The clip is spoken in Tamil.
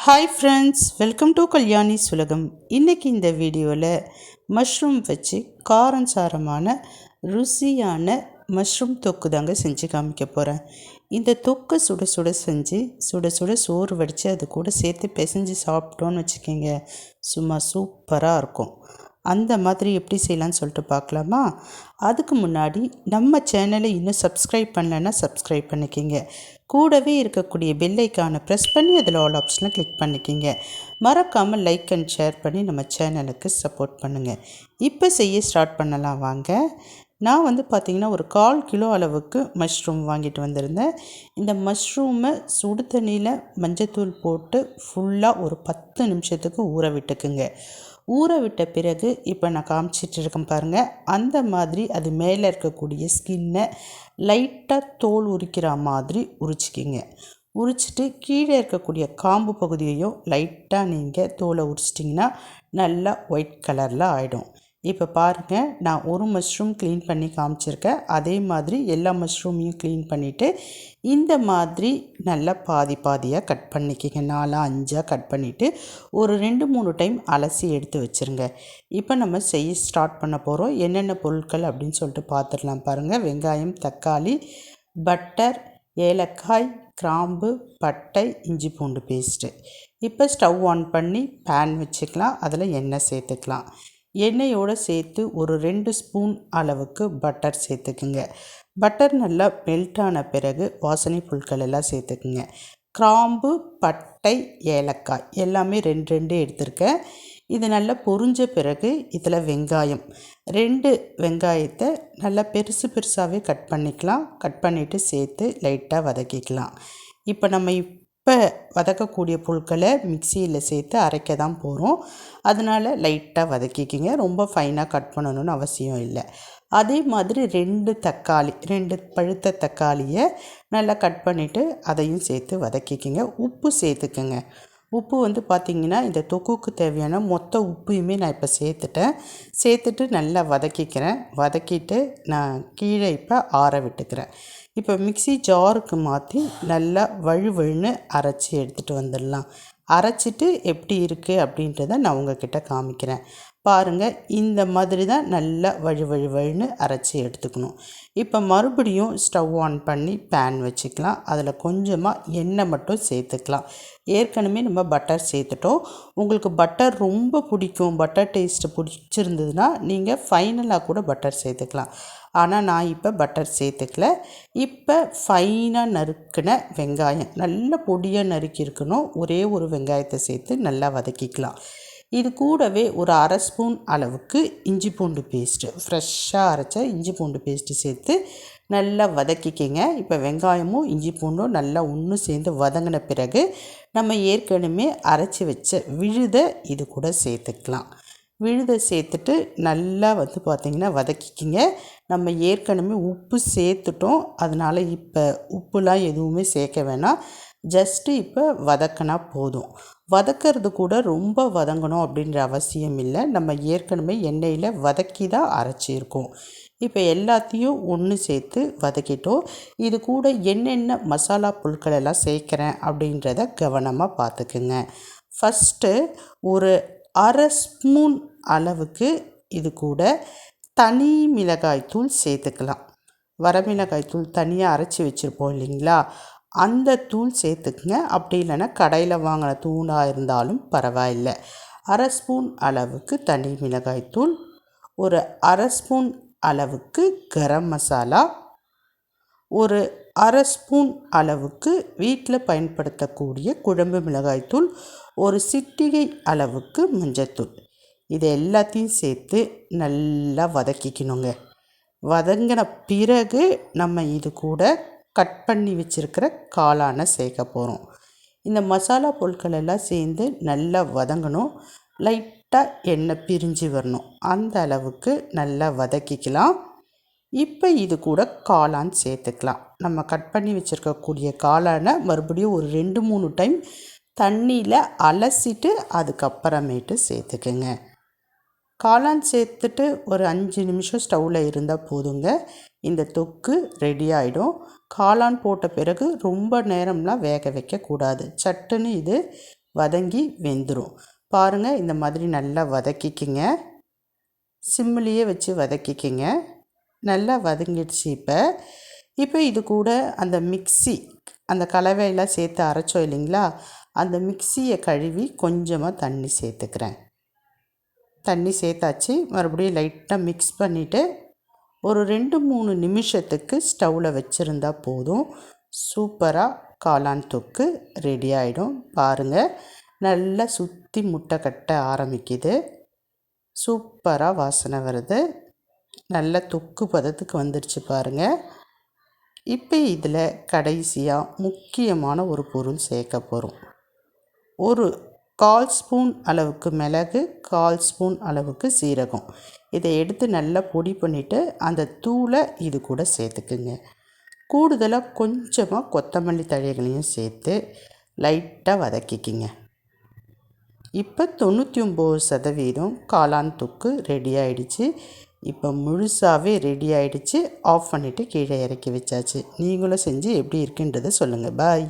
Hi friends, welcome to Kalyani Sulagam. இன்றைக்கி இந்த வீடியோவில் மஷ்ரூம் வச்சு காரஞ்சாரமான ருசியான மஷ்ரூம் தொக்கு தாங்க செஞ்சு காமிக்க போகிறேன். இந்த தொக்கை சுட சுட செஞ்சு சுட சுட சோறு வடித்து அது கூட சேர்த்து பிசைஞ்சு சாப்பிட்டோன்னு வச்சுக்கோங்க, சும்மா சூப்பராக இருக்கும். அந்த மாதிரி எப்படி செய்யலான்னு சொல்லிட்டு பார்க்கலாமா? அதுக்கு முன்னாடி நம்ம சேனலை இன்னும் சப்ஸ்கிரைப் பண்ணலைன்னா சப்ஸ்கிரைப் பண்ணிக்கிங்க. கூடவே இருக்கக்கூடிய பெல் ஐக்கானை ப்ரெஸ் பண்ணி அதில் ஆல் ஆப்ஷனில் கிளிக் பண்ணிக்கிங்க. மறக்காமல் லைக் அண்ட் ஷேர் பண்ணி நம்ம சேனலுக்கு சப்போர்ட் பண்ணுங்கள். இப்போ செய்ய ஸ்டார்ட் பண்ணலாம் வாங்க. நான் பார்த்திங்கன்னா ஒரு 1/4 கிலோ அளவுக்கு மஷ்ரூம் வாங்கிட்டு வந்திருந்தேன். இந்த மஷ்ரூமை சுடு தண்ணியில் மஞ்சத்தூள் போட்டு ஃபுல்லாக ஒரு 10 நிமிஷத்துக்கு ஊற விட்டுக்குங்க. ஊற விட்ட பிறகு இப்போ நான் காமிச்சிட்டு இருக்கேன் பாருங்கள், அந்த மாதிரி அது மேலே இருக்கக்கூடிய ஸ்கின்னை லைட்டாக தோல் உரிக்கிற மாதிரி உரிச்சிக்கிங்க. உரிச்சிட்டு கீழே இருக்கக்கூடிய காம்பு பகுதியையும் லைட்டாக நீங்கள் தோலை உரிச்சிட்டிங்கன்னா நல்லா ஒயிட் கலரில் ஆகிடும். இப்போ பாருங்கள், நான் ஒரு மஷ்ரூம் க்ளீன் பண்ணி காமிச்சிருக்கேன். அதே மாதிரி எல்லா மஷ்ரூமையும் க்ளீன் பண்ணிவிட்டு இந்த மாதிரி நல்லா பாதி பாதியாக கட் பண்ணிக்கிங்க. 4-5 கட் பண்ணிவிட்டு ஒரு 2-3 டைம் அலசி எடுத்து வச்சுருங்க. இப்போ நம்ம செய்ய ஸ்டார்ட் பண்ண போகிறோம். என்னென்ன பொருட்கள் அப்படின்னு சொல்லிட்டு பார்த்துடலாம் பாருங்கள். வெங்காயம், தக்காளி, பட்டர், ஏலக்காய், கிராம்பு, பட்டை, இஞ்சி பூண்டு பேஸ்ட்டு. இப்போ ஸ்டவ் ஆன் பண்ணி பேன் வச்சுக்கலாம். அதில் எண்ணெய் சேர்த்துக்கலாம். எண்ணெயோடு சேர்த்து ஒரு 2 ஸ்பூன் அளவுக்கு பட்டர் சேர்த்துக்குங்க. பட்டர் நல்லா மெல்ட் ஆன பிறகு வாசனை பொருட்கள் எல்லாம் சேர்த்துக்குங்க. கிராம்பு, பட்டை, ஏலக்காய் எல்லாமே 2 எடுத்திருக்கேன். இது நல்லா பொரிஞ்ச பிறகு இதில் வெங்காயம் 2 வெங்காயத்தை நல்லா பெருசு பெருசாகவே கட் பண்ணிக்கலாம். கட் பண்ணிவிட்டு சேர்த்து லைட்டாக வதக்கிக்கலாம். இப்போ நம்ம வதக்கக்கூடிய பொருட்களை மிக்சியில் சேர்த்து அரைக்க தான் போகிறோம். அதனால் லைட்டாக வதக்கிக்கிங்க. ரொம்ப ஃபைனாக கட் பண்ணணும்னு அவசியம் இல்லை. அதே மாதிரி 2 பழுத்த தக்காளியை நல்லா கட் பண்ணிவிட்டு அதையும் சேர்த்து வதக்கிக்கிங்க. உப்பு சேர்த்துக்குங்க. உப்பு பார்த்திங்கன்னா இந்த தொக்குக்கு தேவையான மொத்த உப்பையுமே நான் இப்போ சேர்த்துட்டு நல்லா வதக்கிக்கிறேன். வதக்கிட்டு நான் கீழே இப்போ ஆற விட்டுக்கிறேன். இப்போ மிக்சி ஜாருக்கு மாற்றி நல்லா வழுவழுன்னு அரைச்சி எடுத்துகிட்டு வந்துடலாம். அரைச்சிட்டு எப்படி இருக்குது அப்படின்றத நான் உங்ககிட்ட காமிக்கிறேன் பாருங்கள். இந்த மாதிரி தான் நல்லா வழுவழுன்னு அரைச்சி எடுத்துக்கணும். இப்போ மறுபடியும் ஸ்டவ் ஆன் பண்ணி பேன் வச்சுக்கலாம். அதில் கொஞ்சமாக எண்ணெய் மட்டும் சேர்த்துக்கலாம். ஏற்கனவே நம்ம பட்டர் சேர்த்துட்டோம். உங்களுக்கு பட்டர் ரொம்ப பிடிக்கும், பட்டர் டேஸ்ட்டு பிடிச்சிருந்ததுன்னா நீங்கள் ஃபைனலாக கூட பட்டர் சேர்த்துக்கலாம். ஆனால் நான் இப்போ பட்டர் சேர்த்துக்கல. இப்போ ஃபைனாக நறுக்கின வெங்காயம் நல்ல பொடியாக நறுக்கியிருக்கணும். ஒரே ஒரு வெங்காயத்தை சேர்த்து நல்லா வதக்கிக்கலாம். இது கூடவே ஒரு 1/2 ஸ்பூன் அளவுக்கு இஞ்சி பூண்டு பேஸ்ட்டு, ஃப்ரெஷ்ஷாக அரைச்ச இஞ்சி பூண்டு பேஸ்ட்டு சேர்த்து நல்லா வதக்கிக்கிங்க. இப்போ வெங்காயமும் இஞ்சி பூண்டும் நல்லா ஒன்று சேர்ந்து வதங்கின பிறகு நம்ம ஏற்கனவே அரைச்சி வச்ச விழுதை இது கூட சேர்த்துக்கலாம். விழுதை சேர்த்துட்டு நல்லா பார்த்திங்கன்னா வதக்கிக்கிங்க. நம்ம ஏற்கனவே உப்பு சேர்த்துட்டோம். அதனால் இப்போ உப்புலாம் எதுவுமே சேர்க்க வேணாம். ஜஸ்ட்டு இப்போ வதக்கினா போதும். வதக்கிறது கூட ரொம்ப வதங்கணும் அப்படின்ற அவசியம் இல்லை. நம்ம ஏற்கனவே எண்ணெயில் வதக்கி தான் அரைச்சிருக்கோம். இப்போ எல்லாத்தையும் ஒன்று சேர்த்து வதக்கிட்டோம். இது கூட என்னென்ன மசாலா பொருட்கள் எல்லாம் சேர்க்குறேன் அப்படின்றத கவனமாக பார்த்துக்குங்க. ஃபஸ்ட்டு ஒரு 1/2 ஸ்பூன் அளவுக்கு இது கூட தனி மிளகாய்த்தூள் சேர்த்துக்கலாம். வரமிளகாய்த்தூள் தனியாக அரைச்சி வச்சுருப்போம் இல்லைங்களா, அந்த தூள் சேர்த்துக்குங்க. அப்படி இல்லைன்னா கடையில் வாங்கின தூளாக இருந்தாலும் பரவாயில்லை. 1/2 ஸ்பூன் அளவுக்கு தனி மிளகாய்த்தூள், ஒரு 1/2 ஸ்பூன் அளவுக்கு கரம் மசாலா, ஒரு 1/2 ஸ்பூன் அளவுக்கு வீட்டில் பயன்படுத்தக்கூடிய குழம்பு மிளகாய்த்தூள், ஒரு சிட்டிகை அளவுக்கு மஞ்சத்தூள். இது எல்லாத்தையும் சேர்த்து நல்லா வதக்கிக்கணுங்க. வதங்கின பிறகு நம்ம இது கூட கட் பண்ணி வச்சுருக்கிற காளானை சேர்க்க போகிறோம். இந்த மசாலா பொருட்கள் எல்லாம் சேர்ந்து நல்லா வதங்கணும். லைட்டாக எண்ணெய் பிரிஞ்சு வரணும். அந்த அளவுக்கு நல்லா வதக்கிக்கலாம். இப்போ இது கூட காளான் சேர்த்துக்கலாம். நம்ம கட் பண்ணி வச்சுருக்கக்கூடிய காளானை மறுபடியும் ஒரு 2-3 டைம் தண்ணியில் அலசிட்டு அதுக்கப்புறமேட்டு சேர்த்துக்குங்க. காளான் சேர்த்துட்டு ஒரு 5 நிமிஷம் ஸ்டவ்வில் இருந்தால் போதுங்க. இந்த தொக்கு ரெடி ஆகிடும். காளான் போட்ட பிறகு ரொம்ப நேரம்லாம் வேக வைக்கக்கூடாது. சட்டுன்னு இது வதங்கி வெந்துடும். பாருங்கள், இந்த மாதிரி நல்லா வதக்கிக்கிங்க. சிம்மிலேயே வச்சு வதக்கிக்கிங்க. நல்லா வதங்கிடுச்சு. இப்போ இது கூட அந்த மிக்ஸி, அந்த கலவையெல்லாம் சேர்த்து அரைச்சோம் இல்லைங்களா, அந்த மிக்ஸியை கழுவி கொஞ்சமாக தண்ணி சேர்த்துக்கிறேன். தண்ணி சேர்த்தாச்சு. மறுபடியும் லைட்டாக மிக்ஸ் பண்ணிவிட்டு ஒரு 2-3 நிமிஷத்துக்கு ஸ்டவ்வில் வச்சுருந்தா போதும். சூப்பராக காளான் தொக்கு ரெடி ஆகிடும். பாருங்கள், நல்லா சுற்றி முட்டை கட்ட ஆரம்பிக்குது. சூப்பராக வாசனை வருது. நல்ல தொக்கு பதத்துக்கு வந்துடுச்சு பாருங்கள். இப்போ இதில் கடைசியாக முக்கியமான ஒரு பொருள் சேர்க்க போகிறோம். ஒரு 1/4 ஸ்பூன் அளவுக்கு மிளகு, 1/4 ஸ்பூன் அளவுக்கு சீரகம். இதை எடுத்து நல்லா பொடி பண்ணிவிட்டு அந்த தூளை இது கூட சேர்த்துக்குங்க. கூடுதலாக கொஞ்சமாக கொத்தமல்லி தழைகளையும் சேர்த்து லைட்டாக வதக்கிக்கிங்க. இப்போ 99% காளான் தொக்கு ரெடி ஆகிடுச்சு. இப்போ முழுசாகவே ரெடி ஆகிடுச்சு. ஆஃப் பண்ணிவிட்டு கீழே இறக்கி வச்சாச்சு. நீங்களும் செஞ்சு எப்படி இருக்குன்றதை சொல்லுங்கள். பாய்.